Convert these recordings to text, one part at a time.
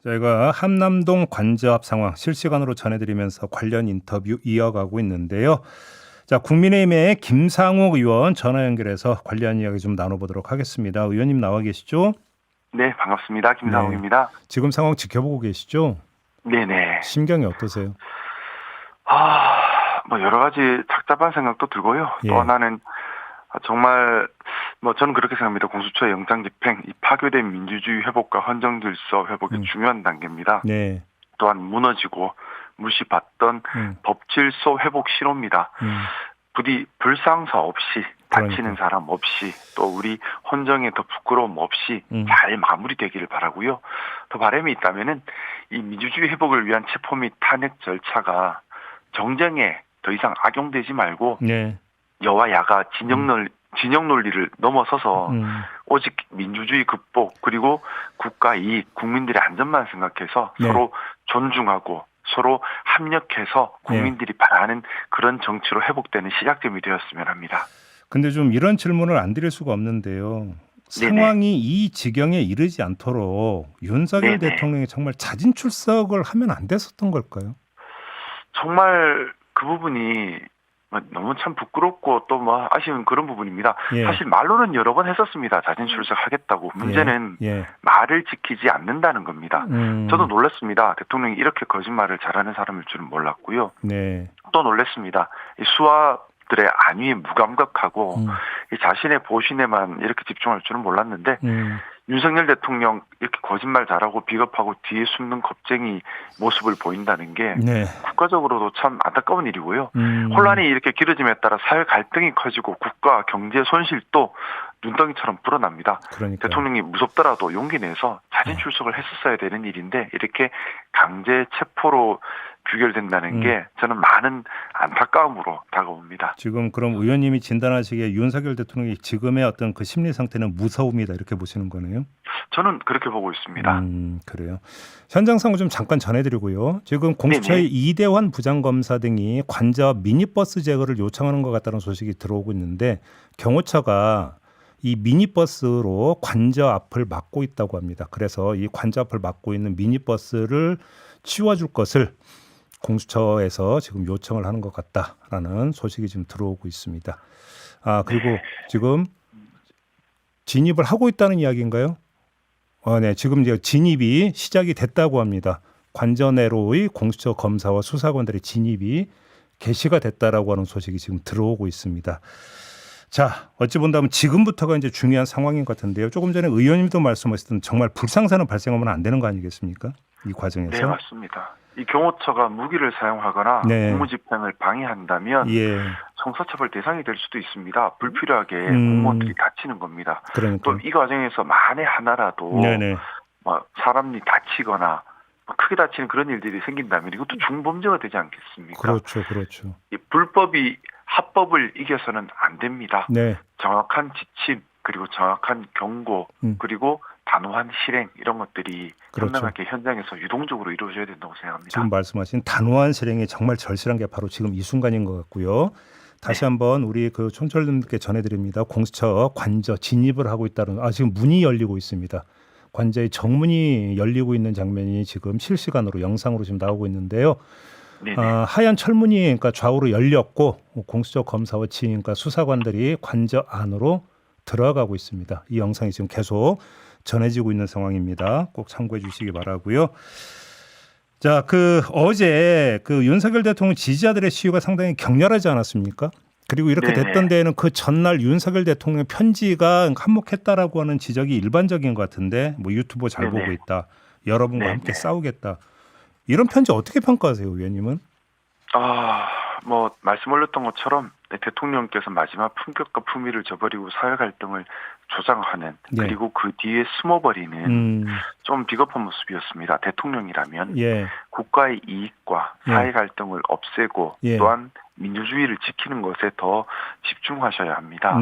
저희가 함남동 관저앞 상황 실시간으로 전해드리면서 관련 인터뷰 이어가고 있는데요. 자, 국민의힘의 김상욱 의원 전화 연결해서 관련 이야기 좀 나눠보도록 하겠습니다. 의원님 나와 계시죠? 네, 반갑습니다. 네. 김상욱입니다. 지금 상황 지켜보고 계시죠? 네네. 심경이 어떠세요? 여러 가지 착잡한 생각도 들고요. 예. 또 하나는 정말 저는 그렇게 생각합니다. 공수처의 영장 집행, 이 파괴된 민주주의 회복과 헌정 질서 회복이 중요한 단계입니다. 네. 또한 무너지고 무시받던 법 질서 회복 신호입니다. 부디 불상사 없이 다치는 사람 없이 또 우리 헌정에 더 부끄러움 없이 잘 마무리되기를 바라고요. 더 바람이 있다면은 이 민주주의 회복을 위한 체포 및 탄핵 절차가 정쟁에 더 이상 악용되지 말고 네. 여와 야가 진영 논리를 넘어서서 오직 민주주의 극복 그리고 국가 이익, 국민들의 안전만 생각해서 네. 서로 존중하고 서로 합력해서 국민들이 바라는 그런 정치로 회복되는 시작점이 되었으면 합니다. 근데 좀 이런 질문을 안 드릴 수가 없는데요. 상황이 이 지경에 이르지 않도록 윤석열 대통령이 정말 자진 출석을 하면 안 됐었던 걸까요? 정말 그 부분이 너무 참 부끄럽고 또 아쉬운 그런 부분입니다. 예. 사실 말로는 여러 번 했었습니다. 자진 출석하겠다고. 문제는 말을 지키지 않는다는 겁니다. 저도 놀랐습니다. 대통령이 이렇게 거짓말을 잘하는 사람일 줄은 몰랐고요. 네. 또 놀랐습니다. 이 수하들의 안위에 무감각하고 이 자신의 보신에만 이렇게 집중할 줄은 몰랐는데 윤석열 대통령 이렇게 거짓말 잘하고 비겁하고 뒤에 숨는 겁쟁이 모습을 보인다는 게 국가적으로도 참 안타까운 일이고요. 혼란이 이렇게 길어짐에 따라 사회 갈등이 커지고 국가 경제 손실도 눈덩이처럼 불어납니다. 그러니까요. 대통령이 무섭더라도 용기 내서 자진 출석을 했었어야 되는 일인데 이렇게 강제 체포로 규결된다는 게 저는 많은 안타까움으로 다가옵니다. 지금 그럼 의원님이 진단하시기에 윤석열 대통령이 지금의 어떤 그 심리 상태는 무서움이다 이렇게 보시는 거네요? 저는 그렇게 보고 있습니다. 그래요. 현장 상황 좀 잠깐 전해드리고요. 지금 공수처의 이대환 부장검사 등이 관저 미니버스 제거를 요청하는 것 같다는 소식이 들어오고 있는데 경호처가 이 미니버스로 관저 앞을 막고 있다고 합니다. 그래서 이 관저 앞을 막고 있는 미니버스를 치워줄 것을 공수처에서 지금 요청을 하는 것 같다라는 소식이 지금 들어오고 있습니다. 그리고 지금 진입을 하고 있다는 이야기인가요? 네, 지금 이제 진입이 시작이 됐다고 합니다. 관저 내로의 공수처 검사와 수사관들의 진입이 개시가 됐다라고 하는 소식이 지금 들어오고 있습니다. 자, 어찌 본다면 지금부터가 이제 중요한 상황인 것 같은데요. 조금 전에 의원님도 말씀하셨던 정말 불상사는 발생하면 안 되는 거 아니겠습니까? 이 과정에서. 네, 맞습니다. 이 경호처가 무기를 사용하거나 공무집행을 방해한다면 형사처벌 대상이 될 수도 있습니다. 불필요하게 공무원들이 다치는 겁니다. 또 이 과정에서 만에 하나라도 사람이 다치거나 크게 다치는 그런 일들이 생긴다면 이것도 중범죄가 되지 않겠습니까? 그렇죠. 이 불법이 합법을 이겨서는 안 됩니다. 정확한 지침 그리고 정확한 경고 그리고 단호한 실행 이런 것들이 현명하게 현장에서 유동적으로 이루어져야 된다고 생각합니다. 지금 말씀하신 단호한 실행이 정말 절실한 게 바로 지금 이 순간인 것 같고요. 다시 한번 우리 그 촌철님께 전해드립니다. 공수처 관저 진입을 하고 있다는 지금 문이 열리고 있습니다. 관저의 정문이 열리고 있는 장면이 지금 실시간으로 영상으로 지금 나오고 있는데요. 하얀 철문이 그러니까 좌우로 열렸고 공수처 검사와 그러니까 수사관들이 관저 안으로 들어가고 있습니다. 이 영상이 지금 계속 전해지고 있는 상황입니다. 꼭 참고해 주시기 바라고요. 자, 어제 윤석열 대통령 지지자들의 시위가 상당히 격렬하지 않았습니까? 그리고 이렇게 됐던 데에는 그 전날 윤석열 대통령 편지가 한몫했다라고 하는 지적이 일반적인 것 같은데 유튜브 잘 보고 있다. 여러분과 함께 싸우겠다. 이런 편지 어떻게 평가하세요, 의원님은? 말씀 올렸던 것처럼 대통령께서 마지막 품격과 품위를 저버리고 사회 갈등을 조장하는 그리고 그 뒤에 숨어버리는 좀 비겁한 모습이었습니다. 대통령이라면 국가의 이익과 사회 갈등을 없애고 또한 민주주의를 지키는 것에 더 집중하셔야 합니다.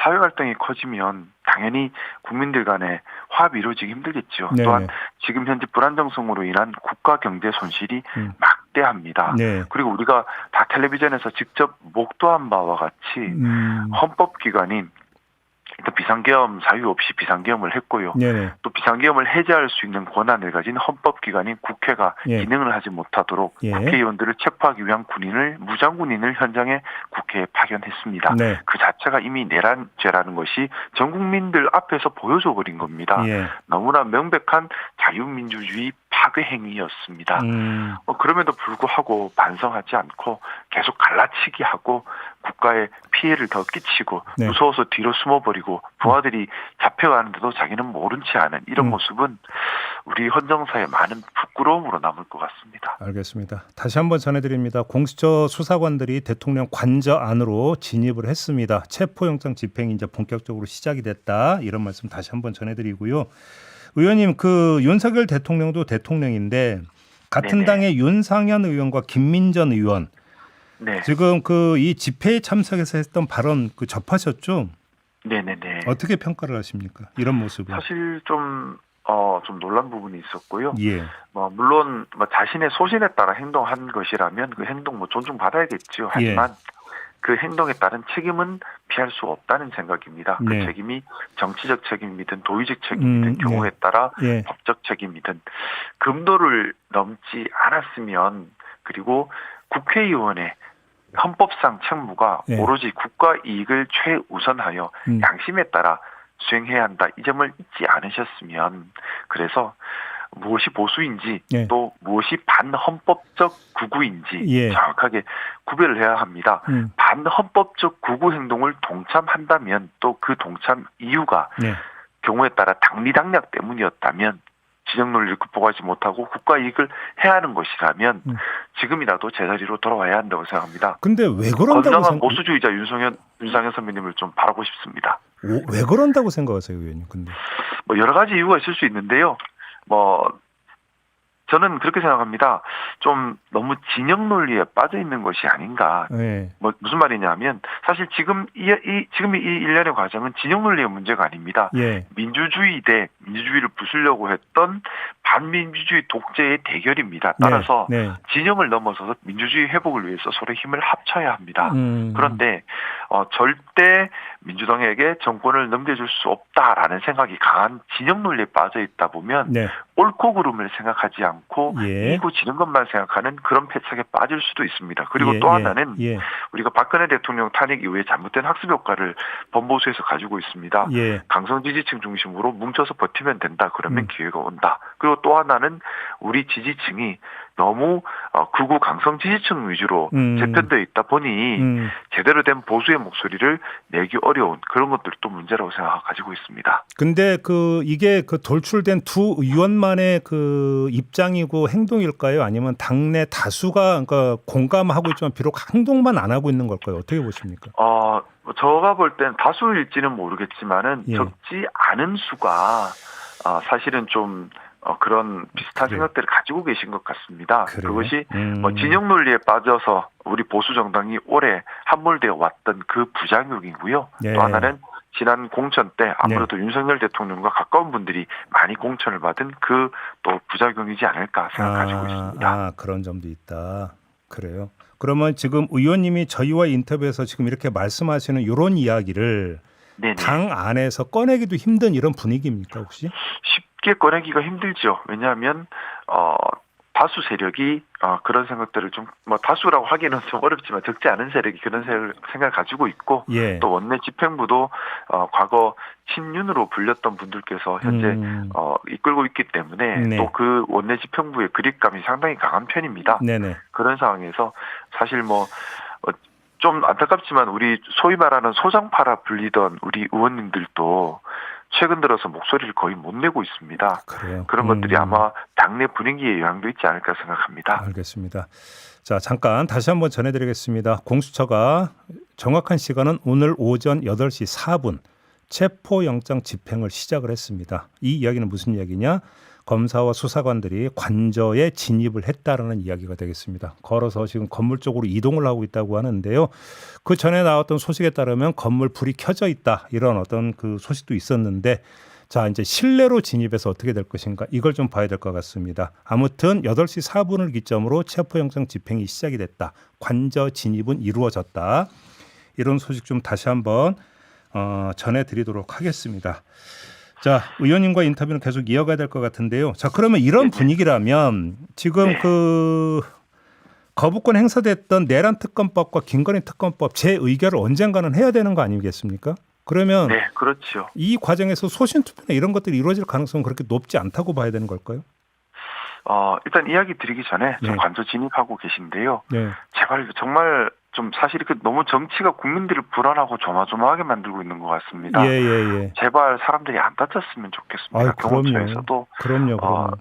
사회 갈등이 커지면 당연히 국민들 간에 화합이 이루어지기 힘들겠죠. 또한 지금 현재 불안정성으로 인한 국가 경제 손실이 막대합니다. 그리고 우리가 다 텔레비전에서 직접 목도한 바와 같이 헌법기관인 일단 비상계엄 사유 없이 비상계엄을 했고요. 네네. 또 비상계엄을 해제할 수 있는 권한을 가진 헌법기관인 국회가 예. 기능을 하지 못하도록 예. 국회의원들을 체포하기 위한 무장군인을 현장에 국회에 파견했습니다. 네. 그 자체가 이미 내란죄라는 것이 전 국민들 앞에서 보여줘 버린 겁니다. 예. 너무나 명백한 자유민주주의 파괴 행위였습니다. 그럼에도 불구하고 반성하지 않고 계속 갈라치기 하고 국가에 피해를 더 끼치고 네. 무서워서 뒤로 숨어버리고 부하들이 잡혀가는데도 자기는 모른 체 하는 이런 모습은 우리 헌정사에 많은 부끄러움으로 남을 것 같습니다. 알겠습니다. 다시 한번 전해드립니다. 공수처 수사관들이 대통령 관저 안으로 진입을 했습니다. 체포영장 집행이 이제 본격적으로 시작이 됐다. 이런 말씀 다시 한번 전해드리고요. 의원님, 그 윤석열 대통령도 대통령인데 같은 네네. 당의 윤상현 의원과 김민전 의원 네, 지금 그 이 집회에 참석해서 했던 발언 그 접하셨죠? 네네네. 어떻게 평가를 하십니까? 이런 모습을. 사실 좀 놀란 부분이 있었고요. 예. 물론 자신의 소신에 따라 행동한 것이라면 그 행동 존중받아야겠죠. 하지만 그 행동에 따른 책임은 피할 수 없다는 생각입니다. 네. 그 책임이 정치적 책임이든 도의적 책임이든 경우에 따라 법적 책임이든 금도를 넘지 않았으면 그리고 국회의원의 헌법상 책무가 오로지 국가 이익을 최우선하여 양심에 따라 수행해야 한다. 이 점을 잊지 않으셨으면 그래서 무엇이 보수인지 또 무엇이 반헌법적 구구인지 정확하게 구별을 해야 합니다. 반헌법적 구구 행동을 동참한다면 또 그 동참 이유가 경우에 따라 당리당략 때문이었다면 진영 논리를 극복하지 못하고 국가 이익을 해야 하는 것이라면 지금이라도 제자리로 돌아와야 한다고 생각합니다. 근데 왜 그런다고 건강한 보수주의자 윤상현 선배님을 좀 바라고 싶습니다. 왜 그런다고 생각하세요, 의원님? 근데 여러 가지 이유가 있을 수 있는데요. 저는 그렇게 생각합니다. 좀 너무 진영 논리에 빠져 있는 것이 아닌가. 무슨 말이냐면 사실 지금 이 일련의 과정은 진영 논리의 문제가 아닙니다. 민주주의 대 민주주의를 부수려고 했던 반민주주의 독재의 대결입니다. 따라서 진영을 넘어서서 민주주의 회복을 위해서 서로 힘을 합쳐야 합니다. 그런데 절대 민주당에게 정권을 넘겨줄 수 없다라는 생각이 강한 진영 논리에 빠져 있다 보면 옳고 그름을 생각하지 않고 이기고 지는 것만 생각하는 그런 패착에 빠질 수도 있습니다. 그리고 또 하나는 우리가 박근혜 대통령 탄핵 이후에 잘못된 학습 효과를 범보수에서 가지고 있습니다. 강성 지지층 중심으로 뭉쳐서 버티면 된다. 그러면 기회가 온다. 그리고 또 하나는 우리 지지층이 너무 극우 강성 지지층 위주로 재편되어 있다 보니 제대로 된 보수의 목소리를 내기 어려운 그런 것들도 문제라고 가지고 있습니다. 근데 이게 돌출된 두 의원만의 그 입장이고 행동일까요? 아니면 당내 다수가 그러니까 공감하고 있지만 비록 행동만 안 하고 있는 걸까요? 어떻게 보십니까? 제가 볼 땐 다수일지는 모르겠지만은 적지 않은 수가 사실은 좀 그런 비슷한 생각들을 가지고 계신 것 같습니다. 그것이 진영 논리에 빠져서 우리 보수 정당이 오래 함몰되어 왔던 그 부작용이고요. 또 하나는 지난 공천 때 아무래도 윤석열 대통령과 가까운 분들이 많이 공천을 받은 그 또 부작용이지 않을까 생각하고 있습니다. 그런 점도 있다. 그래요. 그러면 지금 의원님이 저희와 인터뷰에서 지금 이렇게 말씀하시는 이런 이야기를 당 안에서 꺼내기도 힘든 이런 분위기입니까 혹시? 쉽게 꺼내기가 힘들죠. 왜냐하면 다수 세력이 그런 생각들을 좀 다수라고 하기는 좀 어렵지만 적지 않은 세력이 그런 생각을 가지고 있고 또 원내 집행부도 과거 친윤으로 불렸던 분들께서 현재 이끌고 있기 때문에 또 그 원내 집행부의 그립감이 상당히 강한 편입니다. 그런 상황에서 사실 좀 안타깝지만 우리 소위 말하는 소장파라 불리던 우리 의원님들도 최근 들어서 목소리를 거의 못 내고 있습니다. 그런 것들이 아마 당내 분위기에 영향도 있지 않을까 생각합니다. 알겠습니다. 자, 잠깐 다시 한번 전해드리겠습니다. 공수처가 정확한 시간은 오늘 오전 8시 4분 체포영장 집행을 시작을 했습니다. 이 이야기는 무슨 이야기냐? 검사와 수사관들이 관저에 진입을 했다라는 이야기가 되겠습니다. 걸어서 지금 건물 쪽으로 이동을 하고 있다고 하는데요. 그 전에 나왔던 소식에 따르면 건물 불이 켜져 있다 이런 어떤 그 소식도 있었는데 자 이제 실내로 진입해서 어떻게 될 것인가 이걸 좀 봐야 될 것 같습니다. 아무튼 8시 4분을 기점으로 체포영장 집행이 시작이 됐다. 관저 진입은 이루어졌다. 이런 소식 좀 다시 한번 전해드리도록 하겠습니다. 자, 의원님과 인터뷰는 계속 이어가야 될 것 같은데요. 자, 그러면 이런 분위기라면 지금 거부권 행사됐던 내란 특검법과 김건희 특검법 재의결을 언젠가는 해야 되는 거 아니겠습니까? 그러면 네, 그렇죠. 이 과정에서 소신 투표나 이런 것들이 이루어질 가능성은 그렇게 높지 않다고 봐야 되는 걸까요? 일단 이야기 드리기 전에 좀 관저 진입하고 계신데요. 제발 정말 좀 사실 너무 정치가 국민들을 불안하고 조마조마하게 만들고 있는 것 같습니다. 제발 사람들이 안 다쳤으면 좋겠습니다. 경호처에서도 그럼요.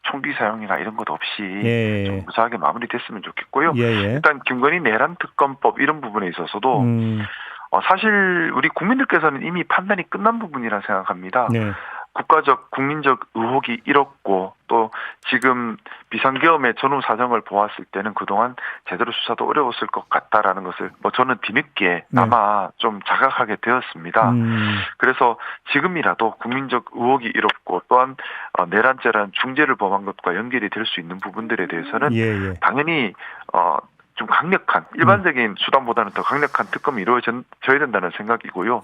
총기 사용이나 이런 것 없이 좀 무사하게 마무리됐으면 좋겠고요. 일단 김건희 내란 특검법 이런 부분에 있어서도 사실 우리 국민들께서는 이미 판단이 끝난 부분이라 생각합니다. 국가적, 국민적 의혹이 일었고 또 지금 비상계엄의 전후 사정을 보았을 때는 그동안 제대로 수사도 어려웠을 것 같다라는 것을 저는 뒤늦게 아마 좀 자각하게 되었습니다. 그래서 지금이라도 국민적 의혹이 일었고 또한 내란죄라는 중죄를 범한 것과 연결이 될 수 있는 부분들에 대해서는 당연히 좀 강력한 일반적인 수단보다는 더 강력한 특검이 이루어져야 된다는 생각이고요.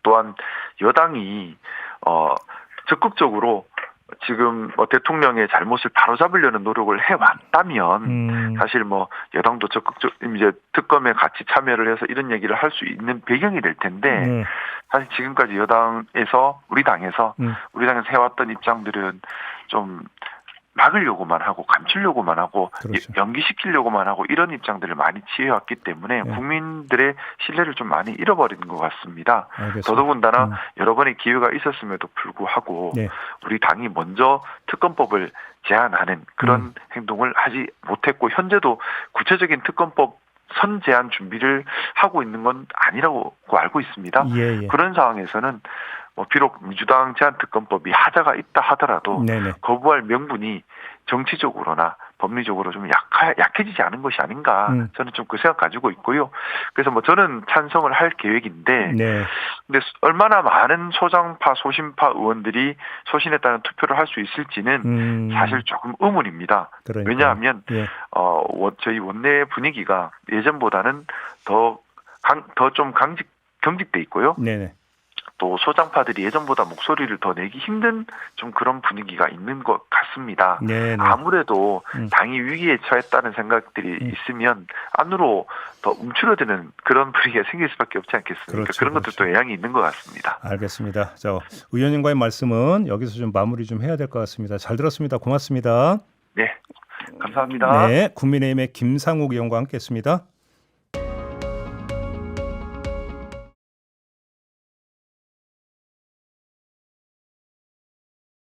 또한 여당이 적극적으로 지금 대통령의 잘못을 바로잡으려는 노력을 해왔다면 사실 여당도 적극적으로 이제 특검에 같이 참여를 해서 이런 얘기를 할 수 있는 배경이 될 텐데 사실 지금까지 여당에서 우리 당에서 해왔던 입장들은 좀 막으려고만 하고 감추려고만 하고 연기시키려고만 하고 이런 입장들을 많이 취해왔기 때문에 국민들의 신뢰를 좀 많이 잃어버리는 것 같습니다. 더더군다나 여러 번의 기회가 있었음에도 불구하고 우리 당이 먼저 특검법을 제안하는 그런 행동을 하지 못했고 현재도 구체적인 특검법 선제안 준비를 하고 있는 건 아니라고 알고 있습니다. 그런 상황에서는 비록 민주당 제안특검법이 하자가 있다 하더라도 거부할 명분이 정치적으로나 법리적으로 좀 약해지지 않은 것이 아닌가 저는 좀 그 생각 가지고 있고요. 그래서 저는 찬성을 할 계획인데 근데 얼마나 많은 소장파 소신파 의원들이 소신에 따른 투표를 할 수 있을지는 사실 조금 의문입니다. 왜냐하면 저희 원내 분위기가 예전보다는 더 좀 경직돼 있고요. 또 소장파들이 예전보다 목소리를 더 내기 힘든 좀 그런 분위기가 있는 것 같습니다. 아무래도 당이 위기에 처했다는 생각들이 있으면 안으로 더 움츠러드는 그런 분위기가 생길 수밖에 없지 않겠습니까? 그런 것들도 영향이 있는 것 같습니다. 알겠습니다. 의원님과의 말씀은 여기서 좀 마무리 좀 해야 될 것 같습니다. 잘 들었습니다. 고맙습니다. 네, 감사합니다. 국민의힘의 김상욱 의원과 함께했습니다.